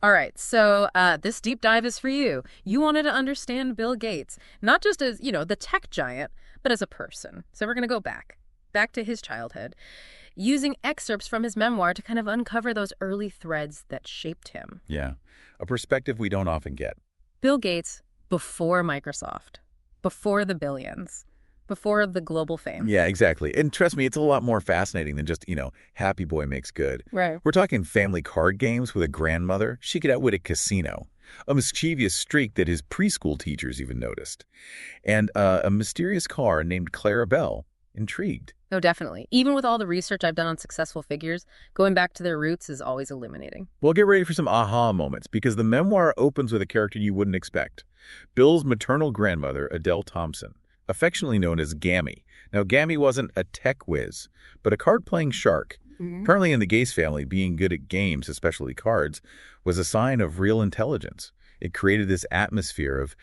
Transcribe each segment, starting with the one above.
All right, so this deep dive is for you. You wanted to understand Bill Gates, not just as, the tech giant, but as a person. So we're going to go back to his childhood, using excerpts from his memoir to kind of uncover those early threads that shaped him. Yeah, a perspective we don't often get. Bill Gates before Microsoft, before the billions, before the global fame. Yeah, exactly. And trust me, it's a lot more fascinating than just, happy boy makes good. Right. We're talking family card games with a grandmother she could outwit a casino, a mischievous streak that his preschool teachers even noticed, and a mysterious car named Clarabelle, intrigued. Oh, definitely. Even with all the research I've done on successful figures, going back to their roots is always illuminating. Well, get ready for some aha moments, because the memoir opens with a character you wouldn't expect. Bill's maternal grandmother, Adele Thompson, affectionately known as Gammy. Now, Gammy wasn't a tech whiz, but a card-playing shark. Apparently in the Gates family, being good at games, especially cards, was a sign of real intelligence. It created this atmosphere of,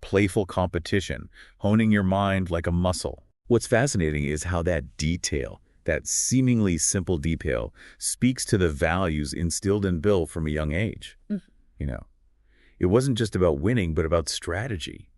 playful competition, honing your mind like a muscle. What's fascinating is how that detail, that seemingly simple detail, speaks to the values instilled in Bill from a young age. It wasn't just about winning, but about strategy.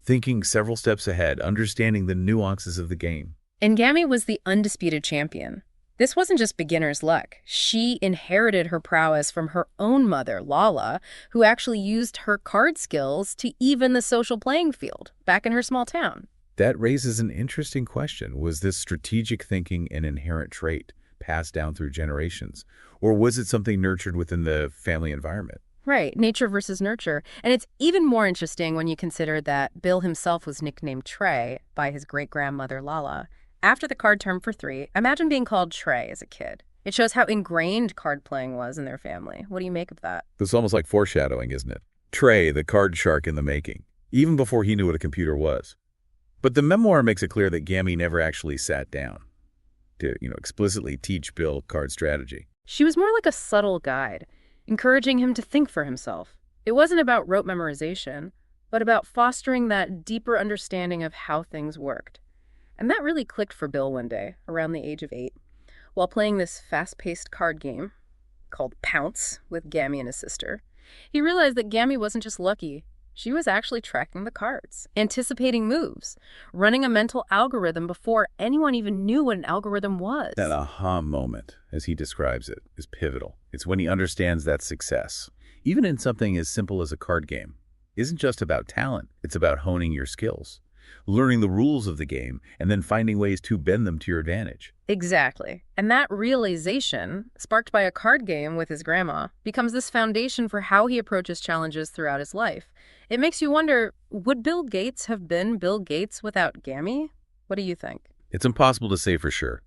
Thinking several steps ahead, understanding the nuances of the game. And Gammy was the undisputed champion. This wasn't just beginner's luck. She inherited her prowess from her own mother, Lala, who actually used her card skills to even the social playing field back in her small town. That raises an interesting question. Was this strategic thinking an inherent trait passed down through generations? Or was it something nurtured within the family environment? Right, nature versus nurture. And it's even more interesting when you consider that Bill himself was nicknamed Trey by his great-grandmother Lala. After the card term for 3, imagine being called Trey as a kid. It shows how ingrained card playing was in their family. What do you make of that? It's almost like foreshadowing, isn't it? Trey, the card shark in the making, even before he knew what a computer was. But the memoir makes it clear that Gammy never actually sat down to, explicitly teach Bill card strategy. She was more like a subtle guide, encouraging him to think for himself. It wasn't about rote memorization, but about fostering that deeper understanding of how things worked. And that really clicked for Bill one day, around the age of 8, while playing this fast-paced card game called Pounce with Gammy and his sister. He realized that Gammy wasn't just lucky. She was actually tracking the cards, anticipating moves, running a mental algorithm before anyone even knew what an algorithm was. That aha moment, as he describes it, is pivotal. It's when he understands that success, even in something as simple as a card game, isn't just about talent. It's about honing your skills, learning the rules of the game, and then finding ways to bend them to your advantage. Exactly. And that realization, sparked by a card game with his grandma, becomes this foundation for how he approaches challenges throughout his life. It makes you wonder, would Bill Gates have been Bill Gates without Gammy? What do you think? It's impossible to say for sure,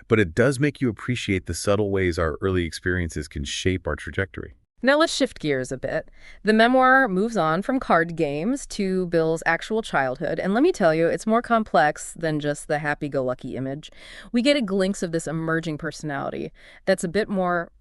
but it does make you appreciate the subtle ways our early experiences can shape our trajectory. Now let's shift gears a bit. The memoir moves on from card games to Bill's actual childhood, and let me tell you, it's more complex than just the happy-go-lucky image. We get a glimpse of this emerging personality that's a bit more,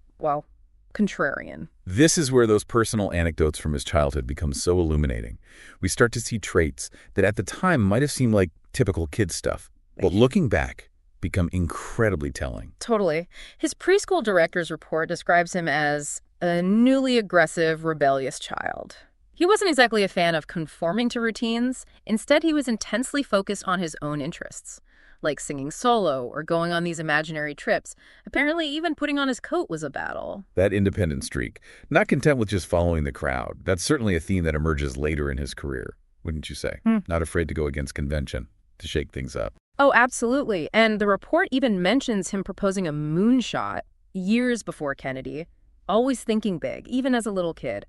contrarian. This is where those personal anecdotes from his childhood become so illuminating. We start to see traits that at the time might have seemed like typical kid stuff, but looking back, become incredibly telling. Totally. His preschool director's report describes him as a newly aggressive, rebellious child. He wasn't exactly a fan of conforming to routines. Instead, he was intensely focused on his own interests, like singing solo or going on these imaginary trips. Apparently, even putting on his coat was a battle. That independent streak, not content with just following the crowd, that's certainly a theme that emerges later in his career, wouldn't you say? Not afraid to go against convention, to shake things up. Oh, absolutely. And the report even mentions him proposing a moonshot years before Kennedy, always thinking big, even as a little kid.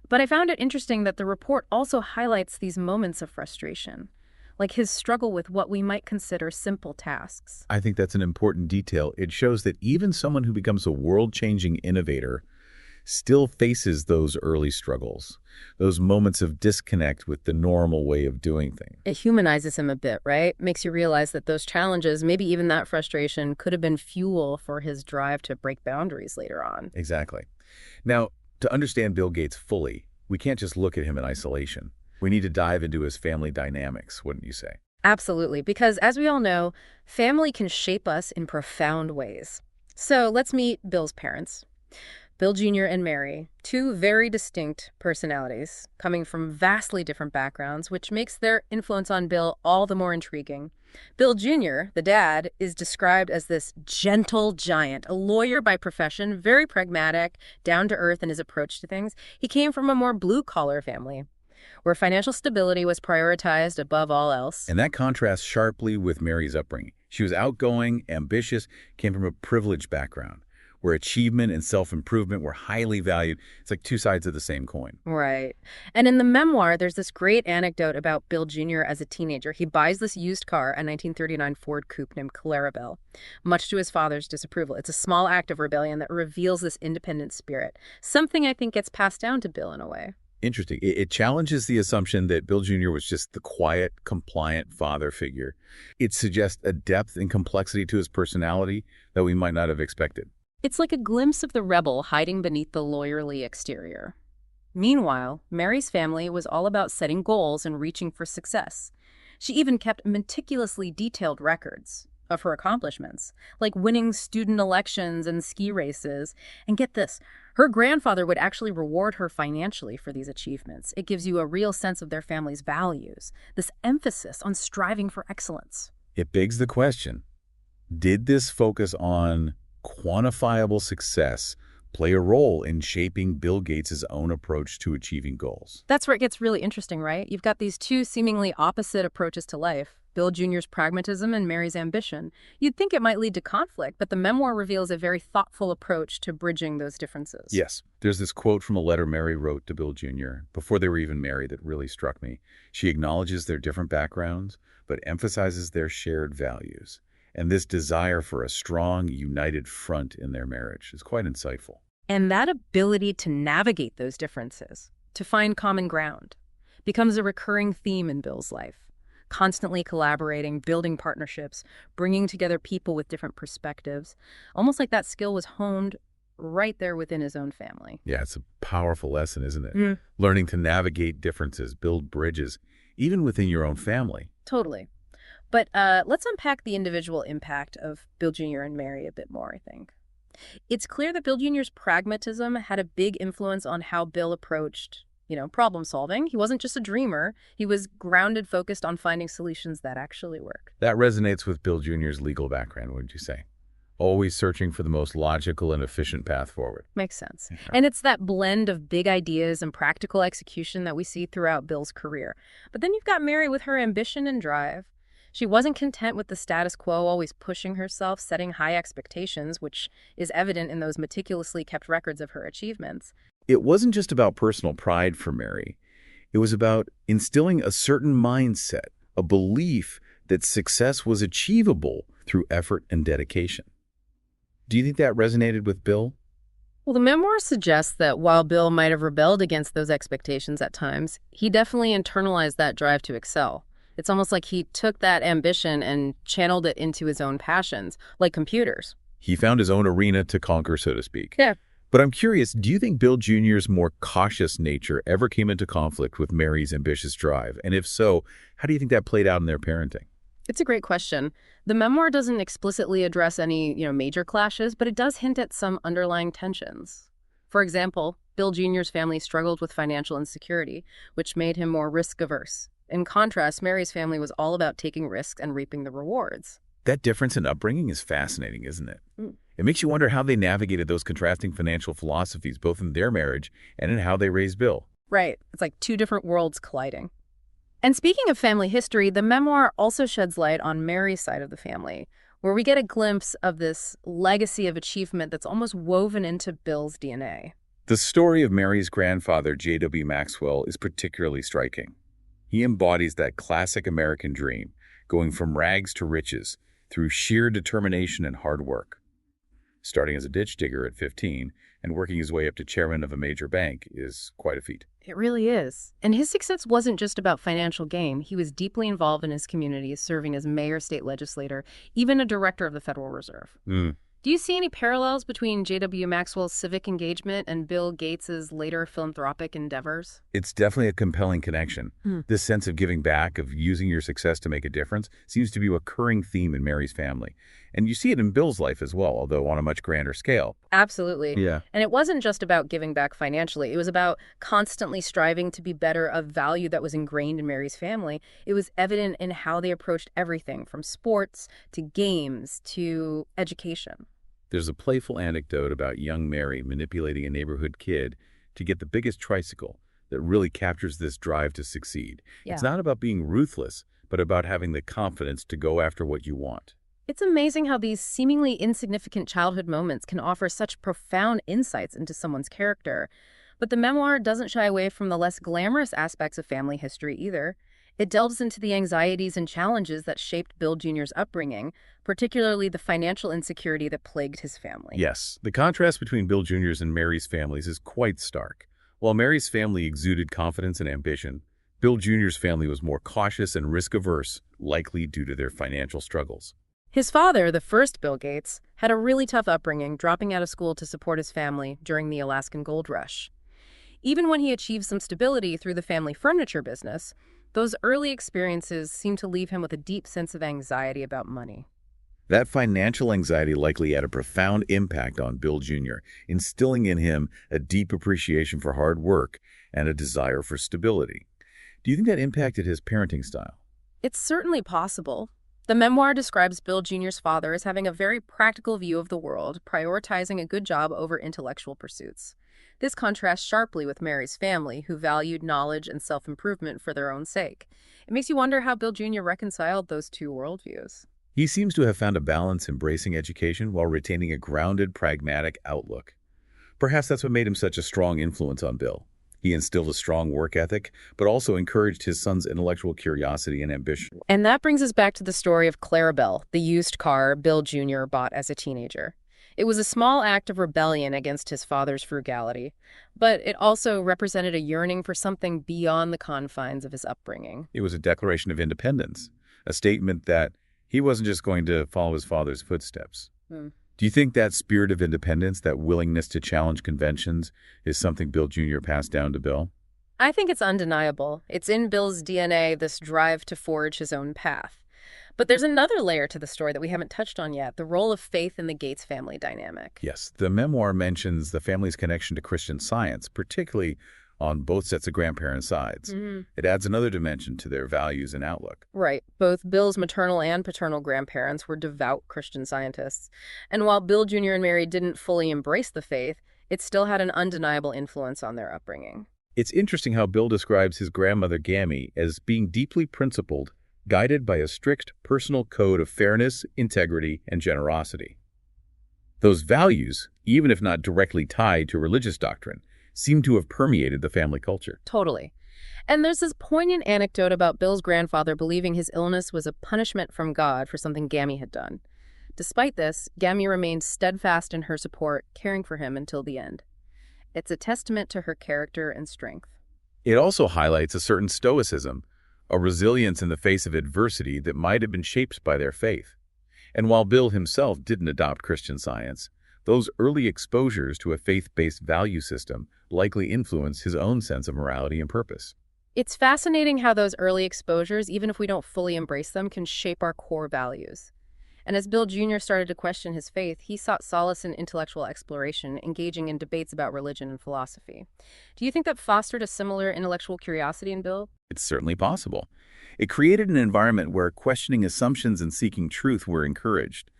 But I found it interesting that the report also highlights these moments of frustration, like his struggle with what we might consider simple tasks. I think that's an important detail. It shows that even someone who becomes a world-changing innovator still faces those early struggles, those moments of disconnect with the normal way of doing things. It humanizes him a bit, right? Makes you realize that those challenges, maybe even that frustration, could have been fuel for his drive to break boundaries later on. Exactly. Now, to understand Bill Gates fully, we can't just look at him in isolation. We need to dive into his family dynamics, wouldn't you say? Absolutely, because as we all know, family can shape us in profound ways. So let's meet Bill's parents. Bill Jr. and Mary, two very distinct personalities, coming from vastly different backgrounds, which makes their influence on Bill all the more intriguing. Bill Jr., the dad, is described as this gentle giant, a lawyer by profession, very pragmatic, down to earth in his approach to things. He came from a more blue-collar family, where financial stability was prioritized above all else. And that contrasts sharply with Mary's upbringing. She was outgoing, ambitious, came from a privileged background, where achievement and self-improvement were highly valued. It's like two sides of the same coin. Right. And in the memoir, there's this great anecdote about Bill Jr. as a teenager. He buys this used car, a 1939 Ford Coupe named Clarabelle, much to his father's disapproval. It's a small act of rebellion that reveals this independent spirit, something I think gets passed down to Bill in a way. Interesting. It challenges the assumption that Bill Jr. was just the quiet, compliant father figure. It suggests a depth and complexity to his personality that we might not have expected. It's like a glimpse of the rebel hiding beneath the lawyerly exterior. Meanwhile, Mary's family was all about setting goals and reaching for success. She even kept meticulously detailed records of her accomplishments, like winning student elections and ski races. And get this, her grandfather would actually reward her financially for these achievements. It gives you a real sense of their family's values, this emphasis on striving for excellence. It begs the question, did this focus on quantifiable success play a role in shaping Bill Gates' own approach to achieving goals? That's where it gets really interesting, right? You've got these two seemingly opposite approaches to life, Bill Jr.'s pragmatism and Mary's ambition. You'd think it might lead to conflict, but the memoir reveals a very thoughtful approach to bridging those differences. Yes. There's this quote from a letter Mary wrote to Bill Jr. before they were even married that really struck me. She acknowledges their different backgrounds, but emphasizes their shared values. And this desire for a strong, united front in their marriage is quite insightful. And that ability to navigate those differences, to find common ground, becomes a recurring theme in Bill's life. Constantly collaborating, building partnerships, bringing together people with different perspectives. Almost like that skill was honed right there within his own family. Yeah, it's a powerful lesson, isn't it? Learning to navigate differences, build bridges, even within your own family. Totally. But let's unpack the individual impact of Bill Jr. and Mary a bit more, I think. It's clear that Bill Jr.'s pragmatism had a big influence on how Bill approached, problem solving. He wasn't just a dreamer. He was grounded, focused on finding solutions that actually work. That resonates with Bill Jr.'s legal background, wouldn't you say? Always searching for the most logical and efficient path forward. Makes sense. And it's that blend of big ideas and practical execution that we see throughout Bill's career. But then you've got Mary with her ambition and drive. She wasn't content with the status quo, always pushing herself, setting high expectations, which is evident in those meticulously kept records of her achievements. It wasn't just about personal pride for Mary. It was about instilling a certain mindset, a belief that success was achievable through effort and dedication. Do you think that resonated with Bill? Well, the memoir suggests that while Bill might have rebelled against those expectations at times, he definitely internalized that drive to excel. It's almost like he took that ambition and channeled it into his own passions, like computers. He found his own arena to conquer, so to speak. Yeah. But I'm curious, do you think Bill Jr.'s more cautious nature ever came into conflict with Mary's ambitious drive? And if so, how do you think that played out in their parenting? It's a great question. The memoir doesn't explicitly address any, major clashes, but it does hint at some underlying tensions. For example, Bill Jr.'s family struggled with financial insecurity, which made him more risk-averse. In contrast, Mary's family was all about taking risks and reaping the rewards. That difference in upbringing is fascinating, isn't it? It makes you wonder how they navigated those contrasting financial philosophies, both in their marriage and in how they raised Bill. Right. It's like two different worlds colliding. And speaking of family history, the memoir also sheds light on Mary's side of the family, where we get a glimpse of this legacy of achievement that's almost woven into Bill's DNA. The story of Mary's grandfather, J.W. Maxwell, is particularly striking. He embodies that classic American dream, going from rags to riches through sheer determination and hard work. Starting as a ditch digger at 15 and working his way up to chairman of a major bank is quite a feat. It really is. And his success wasn't just about financial gain. He was deeply involved in his community, serving as mayor, state legislator, even a director of the Federal Reserve. Do you see any parallels between J.W. Maxwell's civic engagement and Bill Gates's later philanthropic endeavors? It's definitely a compelling connection. This sense of giving back, of using your success to make a difference, seems to be a recurring theme in Mary's family. And you see it in Bill's life as well, although on a much grander scale. Absolutely. Yeah. And it wasn't just about giving back financially. It was about constantly striving to be better, a value that was ingrained in Mary's family. It was evident in how they approached everything from sports to games to education. There's a playful anecdote about young Mary manipulating a neighborhood kid to get the biggest tricycle that really captures this drive to succeed. It's Yeah. not about being ruthless, but about having the confidence to go after what you want. It's amazing how these seemingly insignificant childhood moments can offer such profound insights into someone's character. But the memoir doesn't shy away from the less glamorous aspects of family history either. It delves into the anxieties and challenges that shaped Bill Jr.'s upbringing, particularly the financial insecurity that plagued his family. Yes, the contrast between Bill Jr.'s and Mary's families is quite stark. While Mary's family exuded confidence and ambition, Bill Jr.'s family was more cautious and risk-averse, likely due to their financial struggles. His father, the first Bill Gates, had a really tough upbringing, dropping out of school to support his family during the Alaskan gold rush. Even when he achieved some stability through the family furniture business, those early experiences seemed to leave him with a deep sense of anxiety about money. That financial anxiety likely had a profound impact on Bill Jr., instilling in him a deep appreciation for hard work and a desire for stability. Do you think that impacted his parenting style? It's certainly possible. The memoir describes Bill Jr.'s father as having a very practical view of the world, prioritizing a good job over intellectual pursuits. This contrasts sharply with Mary's family, who valued knowledge and self-improvement for their own sake. It makes you wonder how Bill Jr. reconciled those two worldviews. He seems to have found a balance embracing education while retaining a grounded, pragmatic outlook. Perhaps that's what made him such a strong influence on Bill. He instilled a strong work ethic, but also encouraged his son's intellectual curiosity and ambition. And that brings us back to the story of Clarabelle, the used car Bill Jr. bought as a teenager. It was a small act of rebellion against his father's frugality, but it also represented a yearning for something beyond the confines of his upbringing. It was a declaration of independence, a statement that he wasn't just going to follow his father's footsteps. Hmm. Do you think that spirit of independence, that willingness to challenge conventions, is something Bill Jr. passed down to Bill? I think it's undeniable. It's in Bill's DNA, this drive to forge his own path. But there's another layer to the story that we haven't touched on yet, the role of faith in the Gates family dynamic. Yes, the memoir mentions the family's connection to Christian Science, particularly on both sets of grandparent sides. It adds another dimension to their values and outlook. Right. Both Bill's maternal and paternal grandparents were devout Christian Scientists. And while Bill Jr. and Mary didn't fully embrace the faith, it still had an undeniable influence on their upbringing. It's interesting how Bill describes his grandmother Gammy as being deeply principled, guided by a strict personal code of fairness, integrity, and generosity. Those values, even if not directly tied to religious doctrine, seem to have permeated the family culture. Totally. And there's this poignant anecdote about Bill's grandfather believing his illness was a punishment from God for something Gammy had done. Despite this, Gammy remained steadfast in her support, caring for him until the end. It's a testament to her character and strength. It also highlights a certain stoicism, a resilience in the face of adversity that might have been shaped by their faith. And while Bill himself didn't adopt Christian Science, those early exposures to a faith-based value system likely influenced his own sense of morality and purpose. It's fascinating how those early exposures, even if we don't fully embrace them, can shape our core values. And as Bill Jr. started to question his faith, he sought solace in intellectual exploration, engaging in debates about religion and philosophy. Do you think that fostered a similar intellectual curiosity in Bill? It's certainly possible. It created an environment where questioning assumptions and seeking truth were encouraged.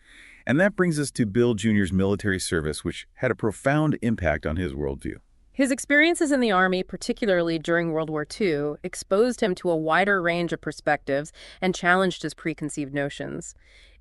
And that brings us to Bill Jr.'s military service, which had a profound impact on his worldview. His experiences in the Army, particularly during World War II, exposed him to a wider range of perspectives and challenged his preconceived notions.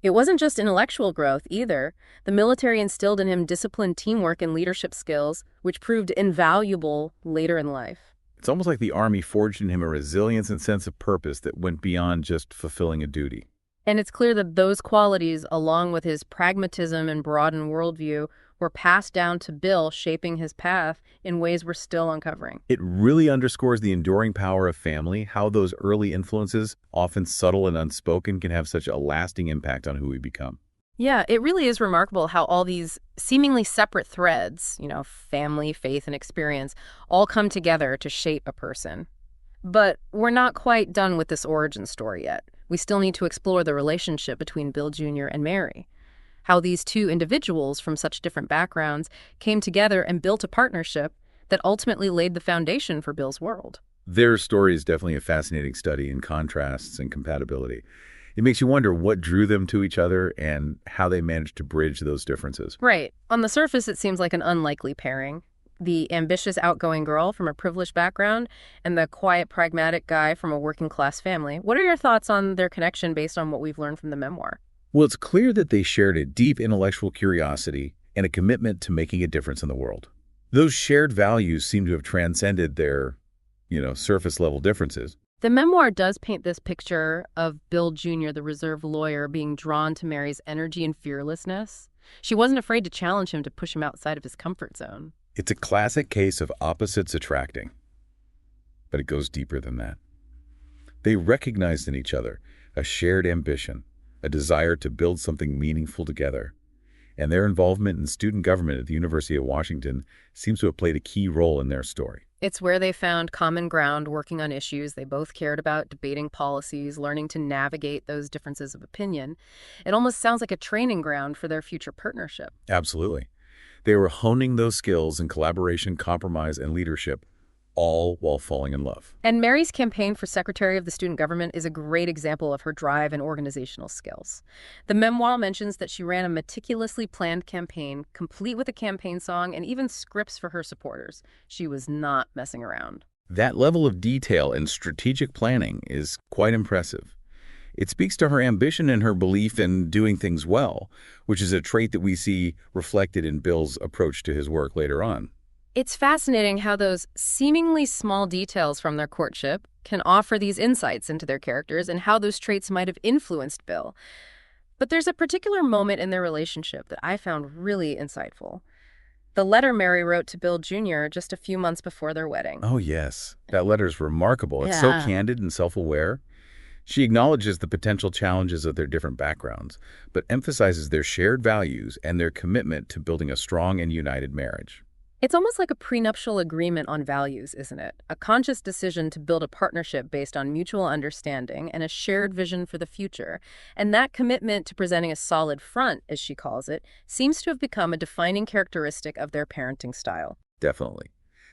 It wasn't just intellectual growth, either. The military instilled in him disciplined teamwork and leadership skills, which proved invaluable later in life. It's almost like the Army forged in him a resilience and sense of purpose that went beyond just fulfilling a duty. And it's clear that those qualities, along with his pragmatism and broadened worldview, were passed down to Bill, shaping his path in ways we're still uncovering. It really underscores the enduring power of family, how those early influences, often subtle and unspoken, can have such a lasting impact on who we become. Yeah, it really is remarkable how all these seemingly separate threads, family, faith, and experience, all come together to shape a person. But we're not quite done with this origin story yet. We still need to explore the relationship between Bill Jr. and Mary. how these two individuals from such different backgrounds came together and built a partnership that ultimately laid the foundation for Bill's world. Their story is definitely a fascinating study in contrasts and compatibility. It makes you wonder what drew them to each other and how they managed to bridge those differences. Right. On the surface, it seems like an unlikely pairing. The ambitious, outgoing girl from a privileged background and the quiet, pragmatic guy from a working class family. What are your thoughts on their connection based on what we've learned from the memoir? Well, it's clear that they shared a deep intellectual curiosity and a commitment to making a difference in the world. Those shared values seem to have transcended their, surface level differences. The memoir does paint this picture of Bill Jr., the reserved lawyer, being drawn to Mary's energy and fearlessness. She wasn't afraid to challenge him to push him outside of his comfort zone. It's a classic case of opposites attracting, but it goes deeper than that. They recognized in each other a shared ambition, a desire to build something meaningful together, and their involvement in student government at the University of Washington seems to have played a key role in their story. It's where they found common ground working on issues they both cared about, debating policies, learning to navigate those differences of opinion. It almost sounds like a training ground for their future partnership. Absolutely. They were honing those skills in collaboration, compromise, and leadership, all while falling in love. And Mary's campaign for Secretary of the Student Government is a great example of her drive and organizational skills. The memoir mentions that she ran a meticulously planned campaign, complete with a campaign song and even scripts for her supporters. She was not messing around. That level of detail and strategic planning is quite impressive. It speaks to her ambition and her belief in doing things well, which is a trait that we see reflected in Bill's approach to his work later on. It's fascinating how those seemingly small details from their courtship can offer these insights into their characters and how those traits might have influenced Bill. But there's a particular moment in their relationship that I found really insightful. The letter Mary wrote to Bill Jr. just a few months before their wedding. Oh, yes. That letter is remarkable. It's so Yeah. candid and self-aware. She acknowledges the potential challenges of their different backgrounds, but emphasizes their shared values and their commitment to building a strong and united marriage. It's almost like a prenuptial agreement on values, isn't it? A conscious decision to build a partnership based on mutual understanding and a shared vision for the future. And that commitment to presenting a solid front, as she calls it, seems to have become a defining characteristic of their parenting style. Definitely.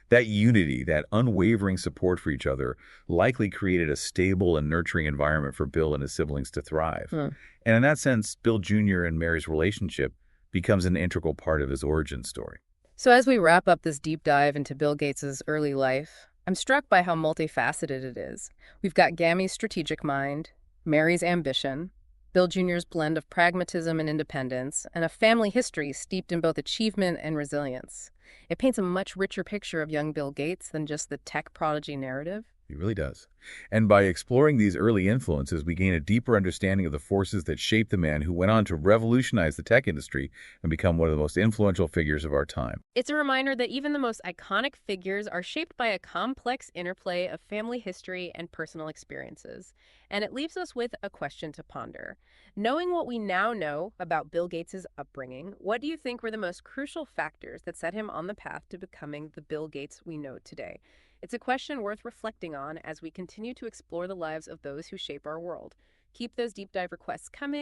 That unity, that unwavering support for each other likely created a stable and nurturing environment for Bill and his siblings to thrive. Hmm. And in that sense, Bill Jr. and Mary's relationship becomes an integral part of his origin story. So as we wrap up this deep dive into Bill Gates's early life, I'm struck by how multifaceted it is. We've got Gammy's strategic mind, Mary's ambition, Bill Jr.'s blend of pragmatism and independence, and a family history steeped in both achievement and resilience. It paints a much richer picture of young Bill Gates than just the tech prodigy narrative. It really does. And by exploring these early influences, we gain a deeper understanding of the forces that shaped the man who went on to revolutionize the tech industry and become one of the most influential figures of our time. It's a reminder that even the most iconic figures are shaped by a complex interplay of family history and personal experiences. And it leaves us with a question to ponder. Knowing what we now know about Bill Gates' upbringing, what do you think were the most crucial factors that set him on the path to becoming the Bill Gates we know today? It's a question worth reflecting on as we continue to explore the lives of those who shape our world. Keep those deep dive requests coming.